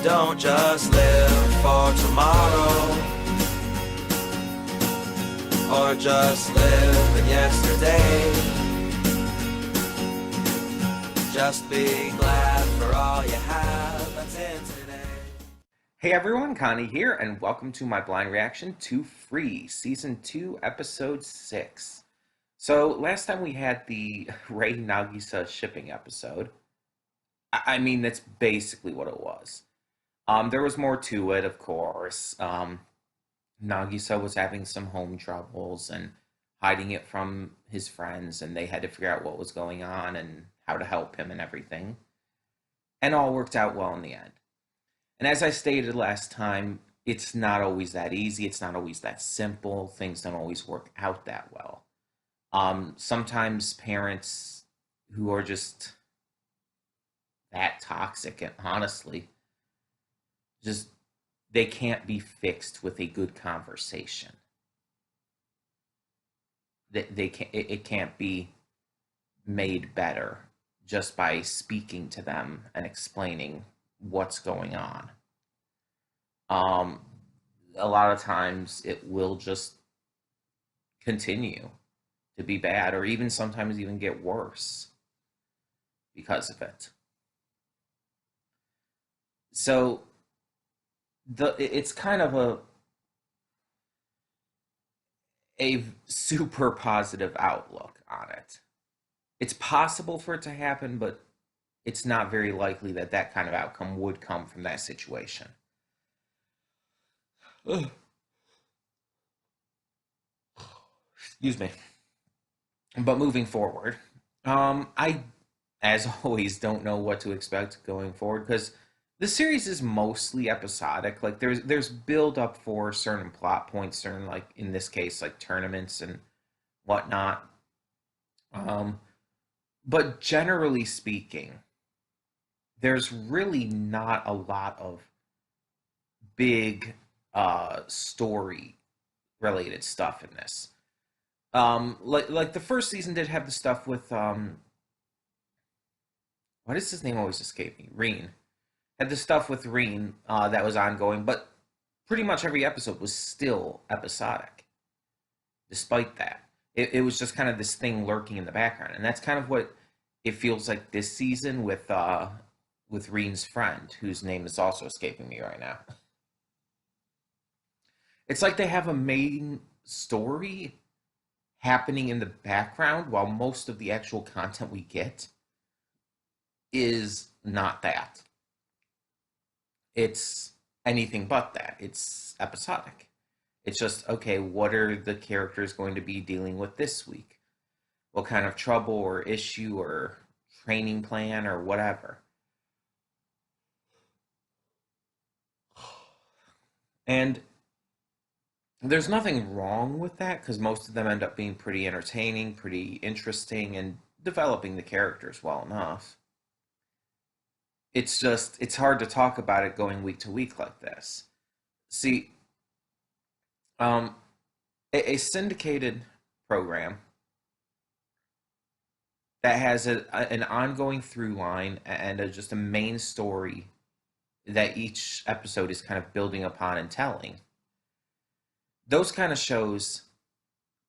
Don't just live for tomorrow, or just live in yesterday. Just be glad for all you have that's in today. Hey everyone, Connie here, and welcome to my blind reaction to Free, Season 2, Episode 6. So, last time we had the Rei Nagisa shipping episode. I mean, that's basically what it was. There was more to it, of course. Nagisa was having some home troubles and hiding it from his friends, and they had to figure out what was going on and how to help him and everything. And all worked out well in the end. And as I stated last time, it's not always that easy. It's not always that simple. Things don't always work out that well. Sometimes parents who are just that toxic, and honestly, just they can't be fixed with a good conversation. They can't. It can't be made better just by speaking to them and explaining what's going on. Um, a lot of times it will just continue to be bad, or even sometimes even get worse because of it. So it's kind of a super positive outlook on it. It's possible for it to happen, but it's not very likely that that kind of outcome would come from that situation. Ugh. Excuse me. But moving forward, I, as always, don't know what to expect going forward because the series is mostly episodic. Like there's build up for certain plot points, certain, like in this case, like tournaments and whatnot. Um, but generally speaking, there's really not a lot of big story related stuff in this. Like the first season did have the stuff with why does his name always escape me? Reen. Had the stuff with Reen that was ongoing, but pretty much every episode was still episodic. Despite that, it was just kind of this thing lurking in the background, and that's kind of what it feels like this season with Reen's friend, whose name is also escaping me right now. It's like they have a main story happening in the background while most of the actual content we get is not that. It's anything but that. It's episodic. It's just, okay, what are the characters going to be dealing with this week? What kind of trouble or issue or training plan or whatever? And there's nothing wrong with that because most of them end up being pretty entertaining, pretty interesting, and developing the characters well enough. It's just, it's hard to talk about it going week to week like this. See, um, a syndicated program that has an ongoing through line and just a main story that each episode is kind of building upon and telling. Those kind of shows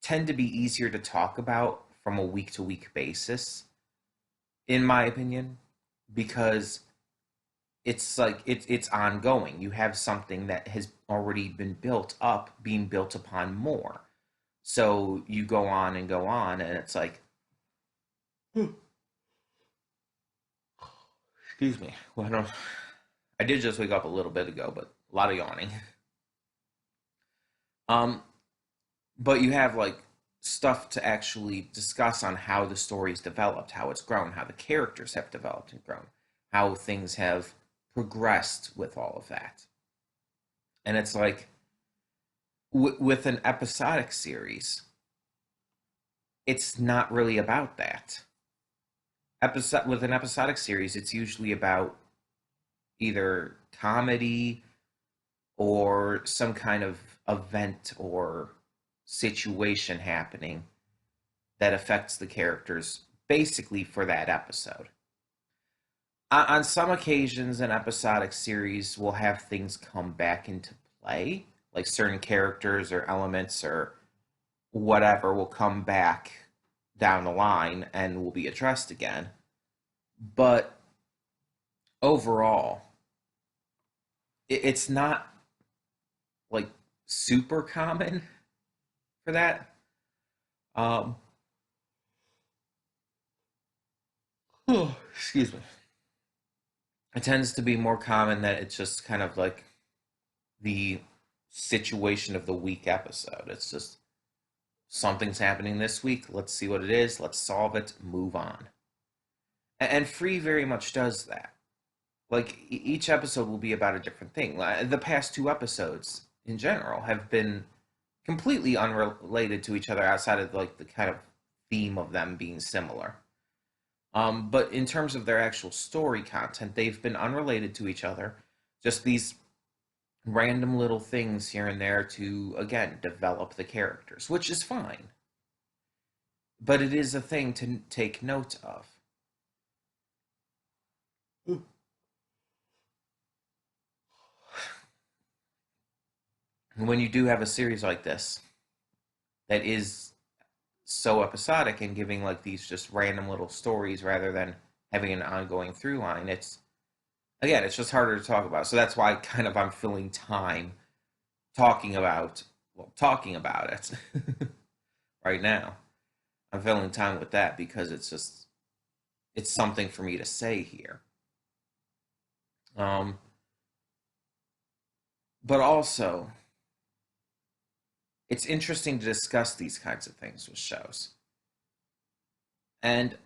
tend to be easier to talk about from a week to week basis, in my opinion, because it's like it's ongoing. You have something that has already been built up, being built upon more. So you go on and go on, and it's like, excuse me. Well, I did just wake up a little bit ago, but a lot of yawning. Um, but you have like stuff to actually discuss on how the story's developed, how it's grown, how the characters have developed and grown, how things have progressed with all of that. And it's like with an episodic series, it's not really about that. Episode with an episodic series, it's usually about either comedy or some kind of event or situation happening that affects the characters basically for that episode. On some occasions, an episodic series will have things come back into play, like certain characters or elements or whatever will come back down the line and will be addressed again. But overall, it's not like super common for that. Um, excuse me. It tends to be more common that it's just kind of like the situation of the week episode. It's just something's happening this week. Let's see what it is. Let's solve it. Move on. And Free very much does that. Like each episode will be about a different thing. The past two episodes in general have been completely unrelated to each other outside of like the kind of theme of them being similar. But in terms of their actual story content, they've been unrelated to each other. Just these random little things here and there to, again, develop the characters, which is fine. But it is a thing to take note of. And when you do have a series like this that is so episodic and giving like these just random little stories rather than having an ongoing through line, it's again, it's just harder to talk about. So that's why kind of I'm filling time talking about talking about it right now. I'm filling time with that because it's something for me to say here. Um, but also, it's interesting to discuss these kinds of things with shows. And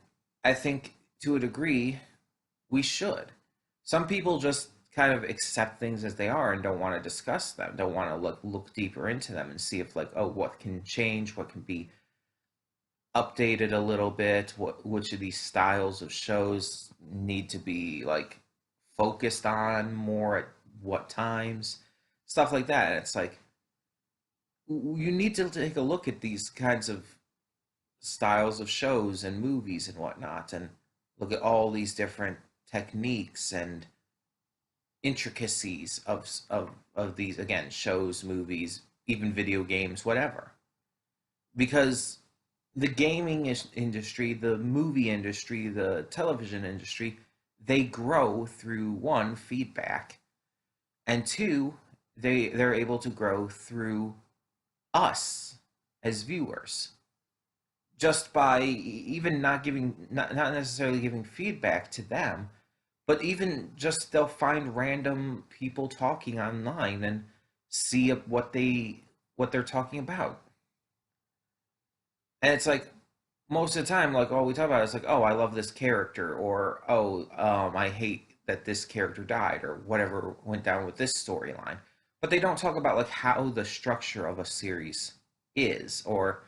I think to a degree, we should. Some people just kind of accept things as they are and don't want to discuss them, don't want to look deeper into them and see if like, oh, what can change, what can be updated a little bit, which of these styles of shows need to be like focused on more at what times, stuff like that. And it's like you need to take a look at these kinds of styles of shows and movies and whatnot and look at all these different techniques and intricacies of these again shows, movies, even video games, whatever. Because the industry, the movie industry, the television industry, they grow through one, feedback, and two, they're able to grow through us as viewers just by even not necessarily giving feedback to them, but even just they'll find random people talking online and see what they're talking about. And it's like most of the time, like all we talk about is like, oh, I love this character, or oh, I hate that this character died, or whatever went down with this storyline. But they don't talk about like how the structure of a series is, or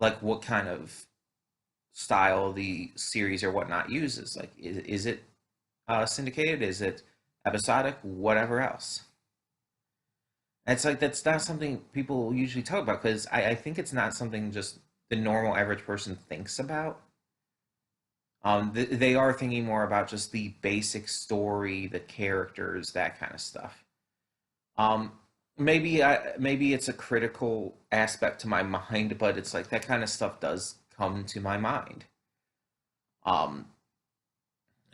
like what kind of style the series or whatnot uses. Like, is it syndicated? Is it episodic? Whatever else. And it's like that's not something people usually talk about because I think it's not something just the normal average person thinks about. They are thinking more about just the basic story, the characters, that kind of stuff. Um, maybe it's a critical aspect to my mind, but it's like that kind of stuff does come to my mind. Um,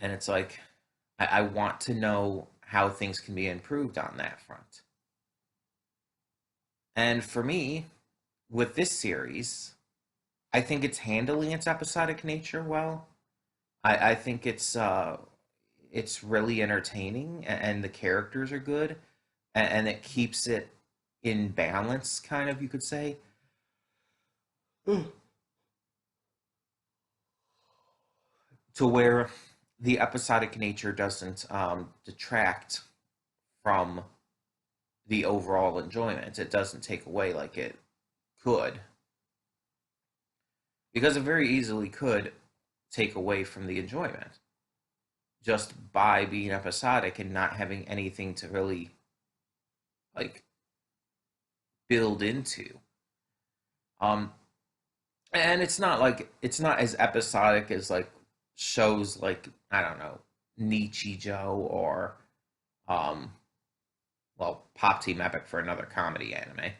and it's like I want to know how things can be improved on that front. And for me, with this series, I think it's handling its episodic nature well. I think it's really entertaining and the characters are good and it keeps it in balance, kind of you could say. To where the episodic nature doesn't detract from the overall enjoyment. It doesn't take away like it could, because it very easily could take away from the enjoyment just by being episodic and not having anything to really like build into. Um, and it's not as episodic as like shows like I don't know Nichijou or um, well, Pop Team Epic for another comedy anime.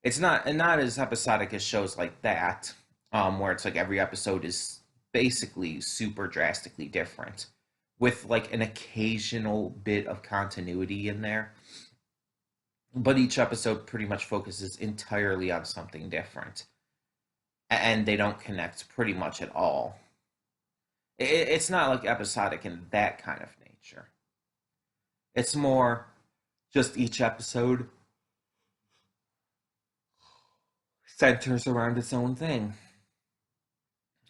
It's not as episodic as shows like that, where it's like every episode is basically super drastically different, with like an occasional bit of continuity in there. But each episode pretty much focuses entirely on something different, and they don't connect pretty much at all. It's not like episodic in that kind of nature. It's more just each episode centers around its own thing,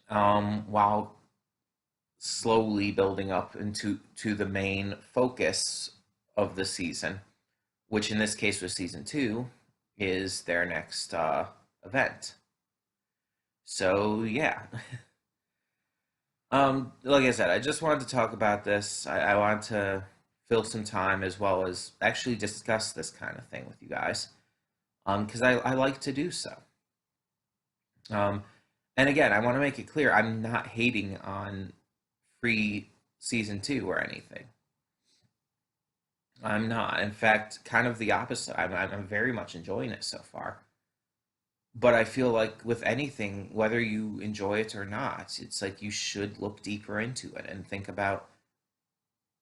while slowly building up into the main focus of the season, which in this case was season two, is their next event. So yeah, like I said, I just wanted to talk about this. I want to fill some time as well as actually discuss this kind of thing with you guys, because I like to do so. Um, and again, I want to make it clear I'm not hating on Free season two or anything. I'm not. In fact, kind of the opposite. I'm very much enjoying it so far. But I feel like with anything, whether you enjoy it or not, it's like you should look deeper into it and think about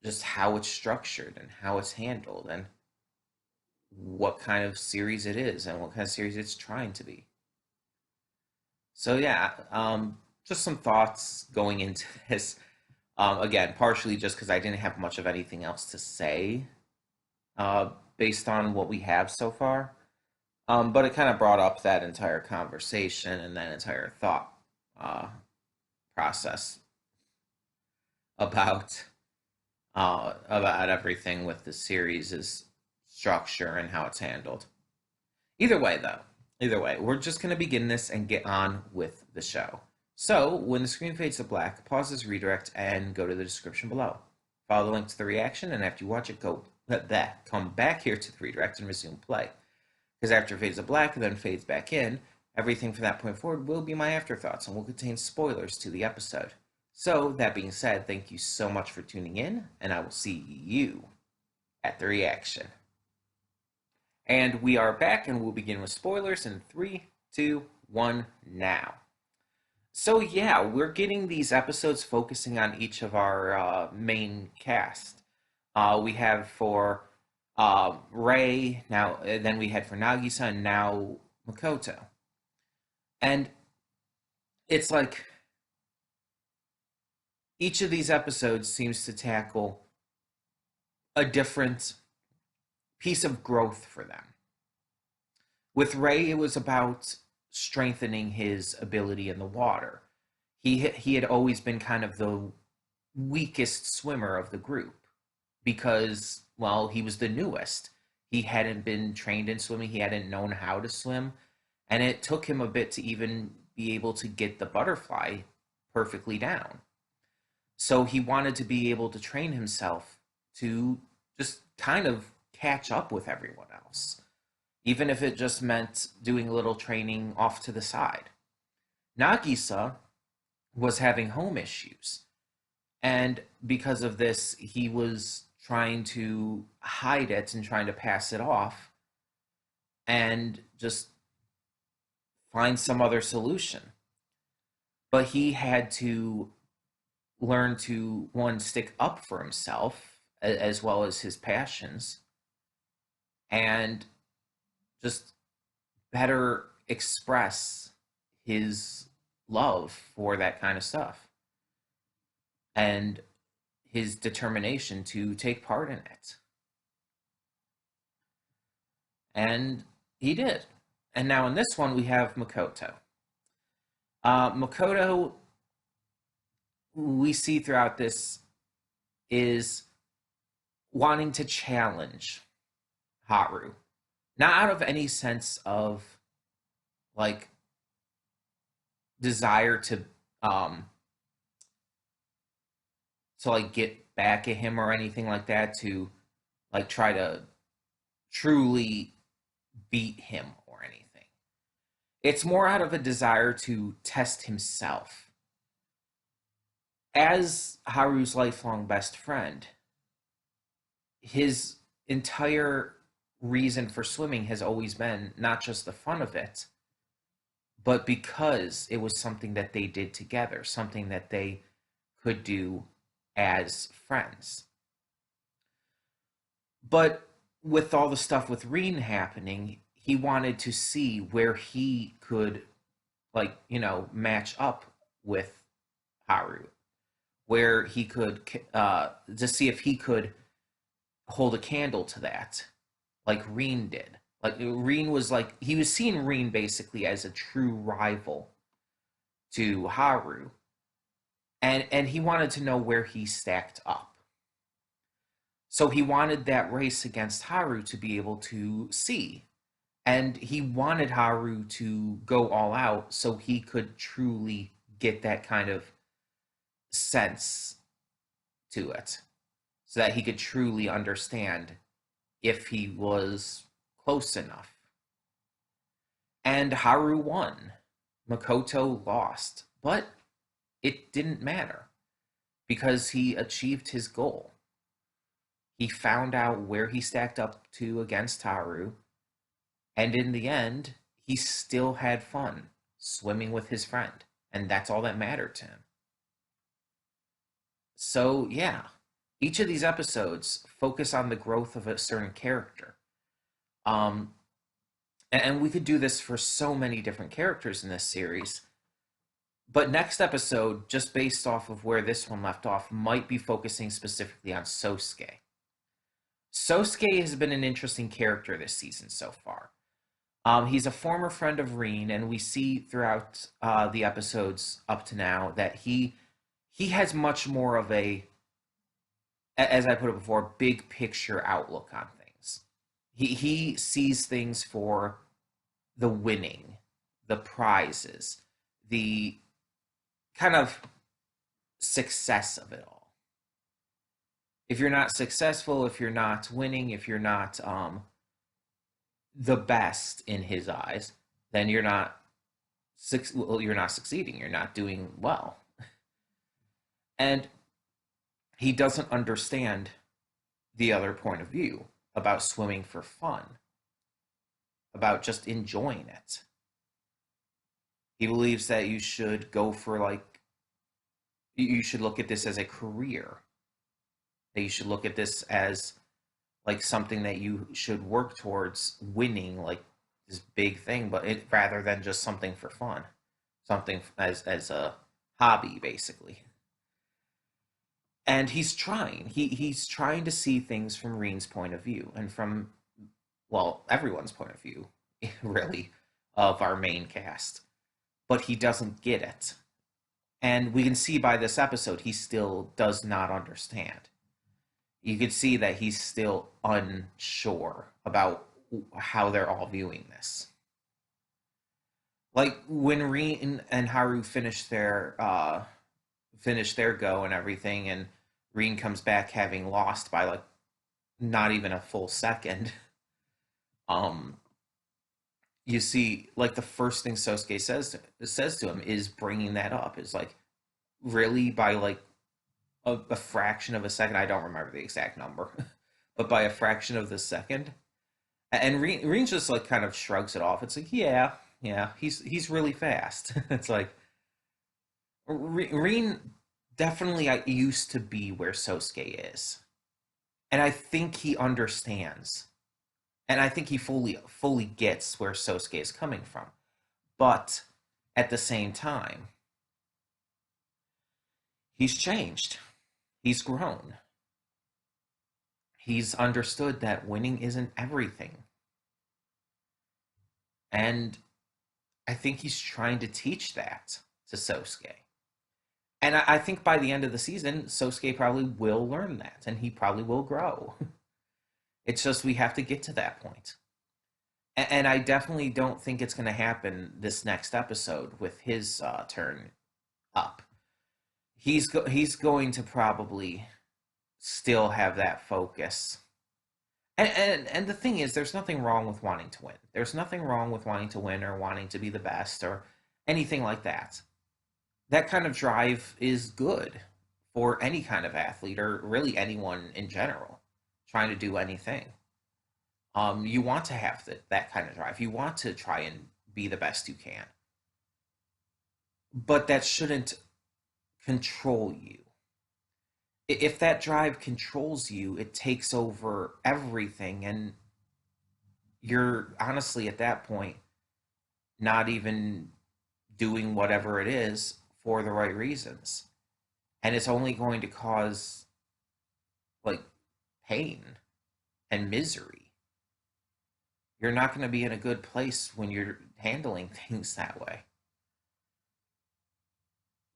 just how it's structured and how it's handled and what kind of series it is and what kind of series it's trying to be. So yeah, just some thoughts going into this. Again, partially just because I didn't have much of anything else to say based on what we have so far. But it kind of brought up that entire conversation and that entire thought uh, process about about everything with the series' structure and how it's handled. Either way, though, either way, we're just going to begin this and get on with the show. So, when the screen fades to black, pause this redirect and go to the description below. Follow the link to the reaction, and after you watch it, come back here to the redirect and resume play. Because after it fades to black and then fades back in, everything from that point forward will be my afterthoughts and will contain spoilers to the episode. So, that being said, thank you so much for tuning in, and I will see you at the reaction. And we are back, and we'll begin with spoilers in 3, 2, 1, now. So yeah, we're getting these episodes focusing on each of our main cast. We have for Rei now, then we had for Nagisa, and now Makoto. And it's like each of these episodes seems to tackle a different piece of growth for them. With Rei, it was about strengthening his ability in the water. He had always been kind of the weakest swimmer of the group because, well, he was the newest. He hadn't been trained in swimming, he hadn't known how to swim, and it took him a bit to even be able to get the butterfly perfectly down. So he wanted to be able to train himself to just kind of catch up with everyone else, even if it just meant doing a little training off to the side. Nagisa was having home issues, and because of this, he was trying to hide it and trying to pass it off and just find some other solution. But he had to learn to, one, stick up for himself as well as his passions, and just better express his love for that kind of stuff and his determination to take part in it. And he did. And now in this one, we have Makoto. Makoto, we see throughout this, is wanting to challenge Haru. Not out of any sense of like desire um to like get back at him or anything like that, to like try to truly beat him or anything. It's more out of a desire to test himself. as Haru's lifelong best friend, his entire reason for swimming has always been not just the fun of it, but because it was something that they did together, something that they could do as friends. But with all the stuff with Reen happening, he wanted to see where he could, like, match up with Haru, where he could, to see if he could hold a candle to that, like Reen did. Like Reen was like he was seeing Reen basically as a true rival to Haru, and he wanted to know where he stacked up. So he wanted that race against Haru to be able to see, and he wanted Haru to go all out so he could truly get that kind of sense to it, so that he could truly understand if he was close enough. And Haru won. Makoto lost. But it didn't matter because he achieved his goal. He found out where he stacked up to against Haru, and in the end, he still had fun swimming with his friend, and that's all that mattered to him. So, yeah, each of these episodes focus on the growth of a certain character. Um, and we could do this for so many different characters in this series. But next episode, just based off of where this one left off, might be focusing specifically on Sosuke. Sosuke has been an interesting character this season so far. He's a former friend of Reen, and we see throughout the episodes up to now that he has much more of a, as I put it before, big picture outlook on things. He sees things for the winning, the prizes, the kind of success of it all. If you're not successful, if you're not winning, if you're not the best in his eyes, then you're not succeeding. You're not doing well, and he doesn't understand the other point of view about swimming for fun, about just enjoying it. He believes that you should go for you should look at this as a career. That you should look at this as like something that you should work towards winning, like this big thing, but rather than just something for fun, something as a hobby, basically. And he's trying. He's trying to see things from Reen's point of view and from, well, everyone's point of view, really, of our main cast. But he doesn't get it. And we can see by this episode, he still does not understand. You could see that he's still unsure about how they're all viewing this. Like when Reen and Haru finish their go and everything, and Reen comes back having lost by like not even a full second. Um, you see, like the first thing Sosuke says to him is bringing that up. Is like, really, by like a fraction of a second. I don't remember the exact number, but by a fraction of the second. And Reen just like kind of shrugs it off. It's like, yeah, yeah, he's really fast. It's like Reen definitely I used to be where Sosuke is, and I think he understands, and I think he fully gets where Sosuke is coming from. But at the same time, he's changed. He's grown. He's understood that winning isn't everything. And I think he's trying to teach that to Sosuke. And I think by the end of the season, Sosuke probably will learn that and he probably will grow. It's just we have to get to that point. And I definitely don't think it's going to happen this next episode with his turn up. He's going to probably still have that focus. And the thing is, there's nothing wrong with wanting to win. There's nothing wrong with wanting to win or wanting to be the best or anything like that. That kind of drive is good. for any kind of athlete or really anyone in general trying to do anything. You want to have that kind of drive. You want to try and be the best you can, but that shouldn't control you. If that drive controls you, it takes over everything, and you're honestly at that point not even doing whatever it is for the right reasons. And it's only going to cause like pain and misery. You're not going to be in a good place when you're handling things that way.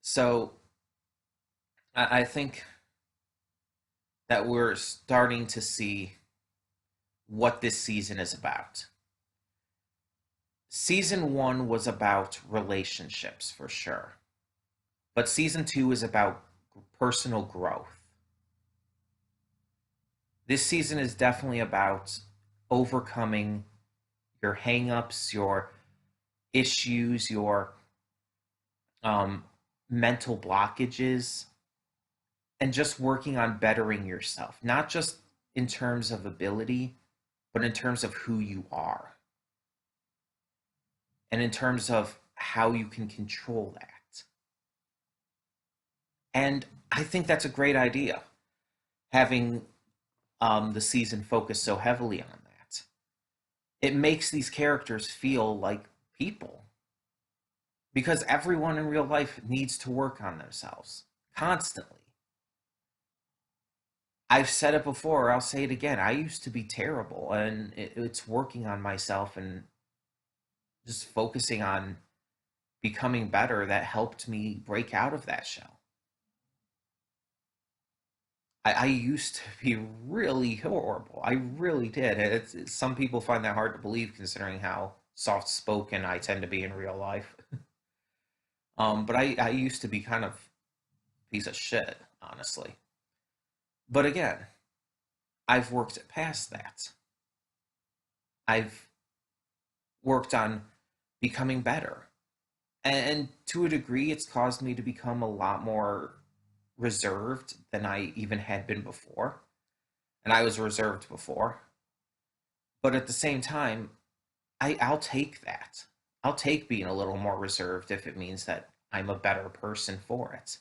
So I think that we're starting to see what this season is about. Season one was about relationships for sure, but season two is about personal growth. This season is definitely about overcoming your hangups, your issues, your um, mental blockages, and just working on bettering yourself, not just in terms of ability, but in terms of who you are and in terms of how you can control that. And I think that's a great idea, having the season focus so heavily on that. It makes these characters feel like people because everyone in real life needs to work on themselves constantly. I've said it before, I'll say it again. I used to be terrible, and it's working on myself and just focusing on becoming better that helped me break out of that shell. I used to be really horrible. I really did. Some people find that hard to believe considering how soft spoken I tend to be in real life. But I used to be kind of a piece of shit, honestly. But again, I've worked past that. I've worked on becoming better. And to a degree, it's caused me to become a lot more reserved than I even had been before. And I was reserved before. But at the same time, I'll take that. I'll take being a little more reserved if it means that I'm a better person for it.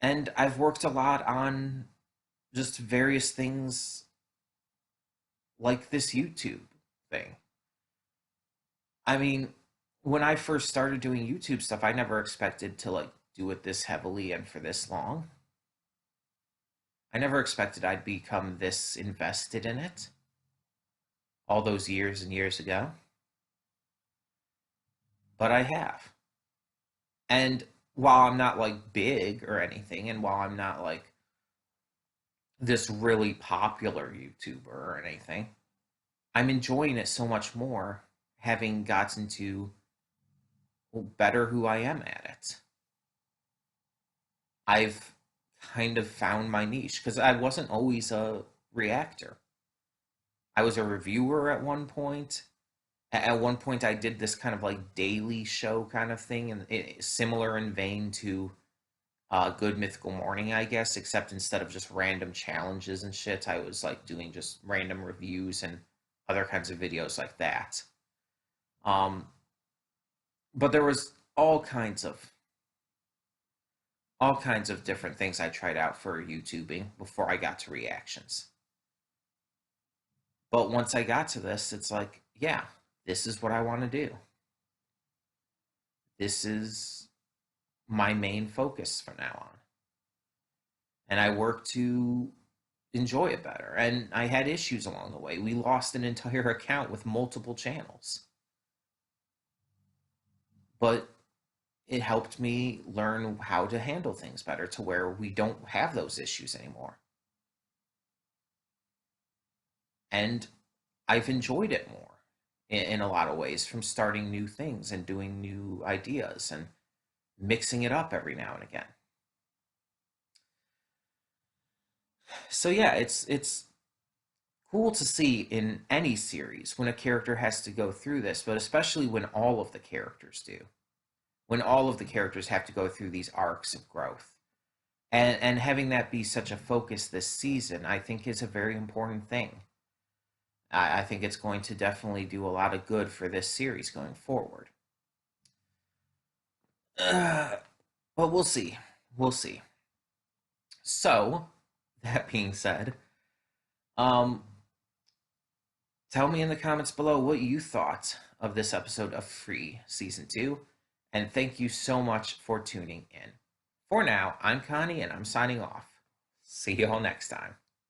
And I've worked a lot on just various things like this YouTube thing. I mean, when I first started doing YouTube stuff, I never expected to like do it this heavily and for this long. I never expected I'd become this invested in it all those years and years ago, but I have. And while I'm not like big or anything, and while I'm not like this really popular YouTuber or anything, I'm enjoying it so much more having gotten to better who I am at it. I've kind of found my niche because I wasn't always a reactor. I was a reviewer at one point. At one point, I did this kind of like daily show kind of thing, and similar in vein to Good Mythical Morning, I guess, except instead of just random challenges and shit, I was like doing just random reviews and other kinds of videos like that. Um, but there was all kinds of different things I tried out for YouTubing before I got to reactions. But once I got to this, it's like, yeah, this is what I want to do. This is my main focus from now on. And I work to enjoy it better. And I had issues along the way. We lost an entire account with multiple channels. But it helped me learn how to handle things better to where we don't have those issues anymore. And I've enjoyed it more in a lot of ways from starting new things and doing new ideas and mixing it up every now and again. So yeah, it's cool to see in any series when a character has to go through this, but especially when all of the characters do. when all of the characters have to go through these arcs of growth. And having that be such a focus this season, I think is a very important thing. I think it's going to definitely do a lot of good for this series going forward. But we'll see. We'll see. So, that being said, um, tell me in the comments below what you thought of this episode of Free Season 2, and thank you so much for tuning in. For now, I'm Connie, and I'm signing off. See y'all next time.